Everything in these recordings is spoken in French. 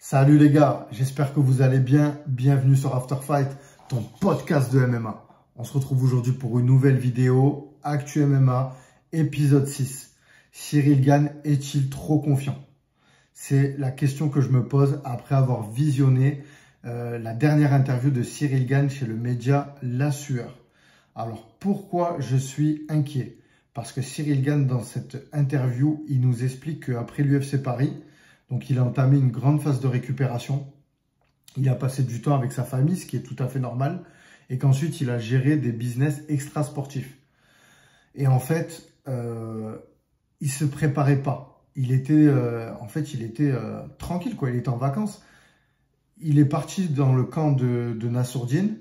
Salut les gars, j'espère que vous allez bien. Bienvenue sur After Fight, ton podcast de MMA. On se retrouve aujourd'hui pour une nouvelle vidéo, Actu MMA, épisode 6. Cyril Gane est-il trop confiant? C'est la question que je me pose après avoir visionné la dernière interview de Cyril Gane chez le média La Sueur. Alors pourquoi je suis inquiet? Parce que Cyril Gane, dans cette interview, il nous explique qu'après l'UFC Paris, donc il a entamé une grande phase de récupération. Il a passé du temps avec sa famille, ce qui est tout à fait normal. Et qu'ensuite, il a géré des business extra-sportifs. Et en fait, il se préparait pas. Il était, tranquille, quoi. Il était en vacances. Il est parti dans le camp de Nassourdine.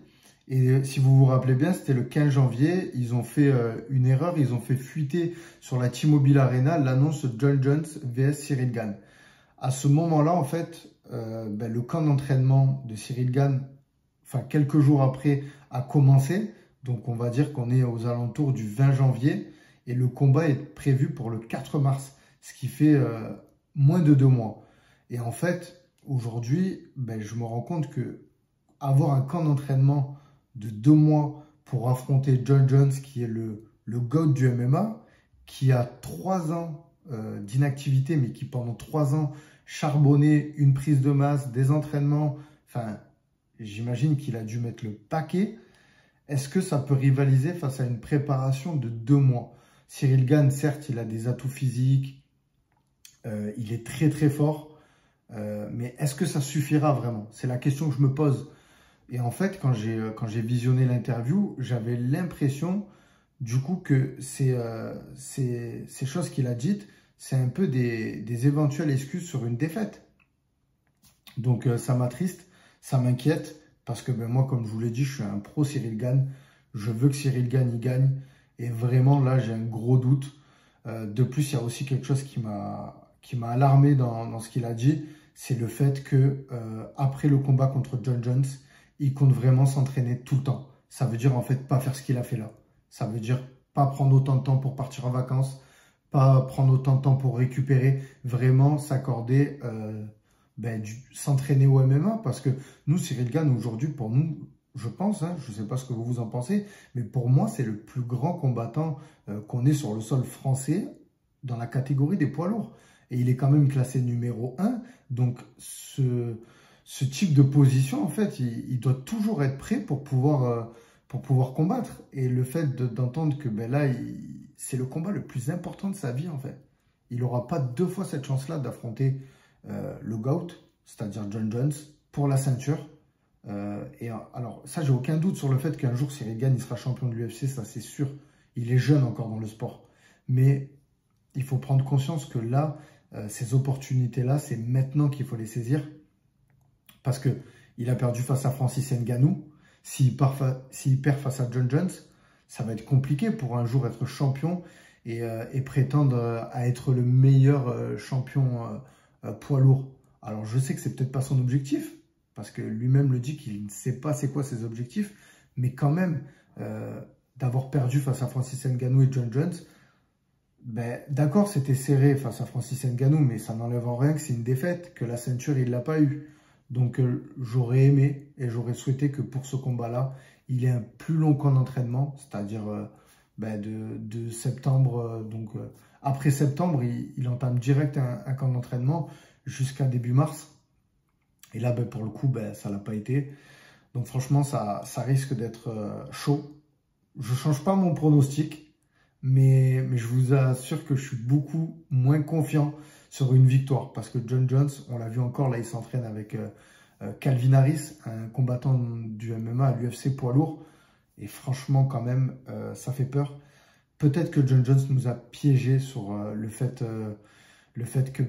Et si vous vous rappelez bien, c'était le 15 janvier. Ils ont fait une erreur. Ils ont fait fuiter sur la T-Mobile Arena l'annonce de John Jones vs Cyril Gane. À ce moment-là, en fait, le camp d'entraînement de Cyril Gane, quelques jours après, a commencé. Donc, on va dire qu'on est aux alentours du 20 janvier. Et le combat est prévu pour le 4 mars, ce qui fait moins de 2 mois. Et en fait, aujourd'hui, je me rends compte que avoir un camp d'entraînement de 2 mois pour affronter John Jones, qui est le GOAT du MMA, qui a 3 ans d'inactivité, mais qui pendant 3 ans charbonné, une prise de masse, des entraînements, j'imagine qu'il a dû mettre le paquet. Est-ce que ça peut rivaliser face à une préparation de 2 mois? Cyril Gane, certes, il a des atouts physiques, il est très très fort, mais est-ce que ça suffira vraiment? C'est la question que je me pose. Et en fait, quand j'ai visionné l'interview, j'avais l'impression du coup que ces choses qu'il a dites, c'est un peu des éventuelles excuses sur une défaite. Donc ça m'attriste, ça m'inquiète, parce que moi, comme je vous l'ai dit, je suis un pro Cyril Gane. Je veux que Cyril Gane y gagne. Et vraiment, là, j'ai un gros doute. De plus, il y a aussi quelque chose qui m'a alarmé dans ce qu'il a dit. C'est le fait que après le combat contre John Jones, il compte vraiment s'entraîner tout le temps. Ça veut dire en fait pas faire ce qu'il a fait là. Ça veut dire pas prendre autant de temps pour partir en vacances, pas prendre autant de temps pour récupérer, vraiment s'accorder, s'entraîner au MMA. Parce que nous, Cyril Gane, aujourd'hui, pour nous, je pense, je ne sais pas ce que vous en pensez, mais pour moi, c'est le plus grand combattant qu'on ait sur le sol français dans la catégorie des poids lourds. Et il est quand même classé numéro 1. Donc, ce type de position, en fait, il doit toujours être prêt pour pouvoir combattre. Et le fait d'entendre que là, c'est le combat le plus important de sa vie, en fait. Il n'aura pas 2 fois cette chance-là d'affronter le GOAT, c'est-à-dire John Jones, pour la ceinture. Alors, ça, j'ai aucun doute sur le fait qu'un jour, Cyril Gane, il sera champion de l'UFC, ça c'est sûr. Il est jeune encore dans le sport. Mais il faut prendre conscience que là, ces opportunités-là, c'est maintenant qu'il faut les saisir. Parce qu'il a perdu face à Francis Ngannou. S'il perd face à John Jones, ça va être compliqué pour un jour être champion et prétendre à être le meilleur champion poids lourd. Alors, je sais que c'est peut-être pas son objectif, parce que lui-même le dit qu'il ne sait pas c'est quoi ses objectifs, mais quand même, d'avoir perdu face à Francis Ngannou et John Jones, d'accord, c'était serré face à Francis Ngannou, mais ça n'enlève en rien que c'est une défaite, que la ceinture, il ne l'a pas eu. Donc, j'aurais aimé et j'aurais souhaité que pour ce combat-là, il ait un plus long camp d'entraînement, c'est-à-dire de septembre. Après septembre, il entame direct un camp d'entraînement jusqu'à début mars. Et là, pour le coup, ça ne l'a pas été. Donc, franchement, ça risque d'être chaud. Je ne change pas mon pronostic, mais je vous assure que je suis beaucoup moins confiant sur une victoire. Parce que John Jones, on l'a vu encore, là, il s'entraîne avec Calvin Harris, un combattant du MMA à l'UFC poids lourd. Et franchement, quand même, ça fait peur. Peut-être que John Jones nous a piégés sur le fait que,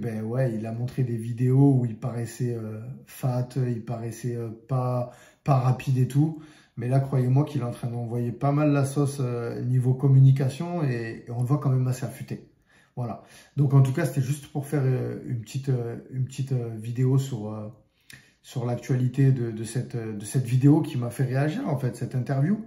il a montré des vidéos où il paraissait fat, il paraissait pas rapide et tout. Mais là, croyez-moi qu'il est en train d'envoyer pas mal la sauce niveau communication et on le voit quand même assez affûté. Voilà. Donc, en tout cas, c'était juste pour faire une petite vidéo sur l'actualité de cette vidéo qui m'a fait réagir, en fait, cette interview.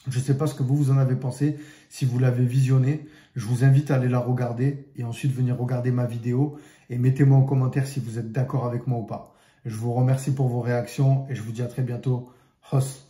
Je ne sais pas ce que vous en avez pensé. Si vous l'avez visionnée, je vous invite à aller la regarder et ensuite venir regarder ma vidéo et mettez-moi en commentaire si vous êtes d'accord avec moi ou pas. Je vous remercie pour vos réactions et je vous dis à très bientôt. Hos.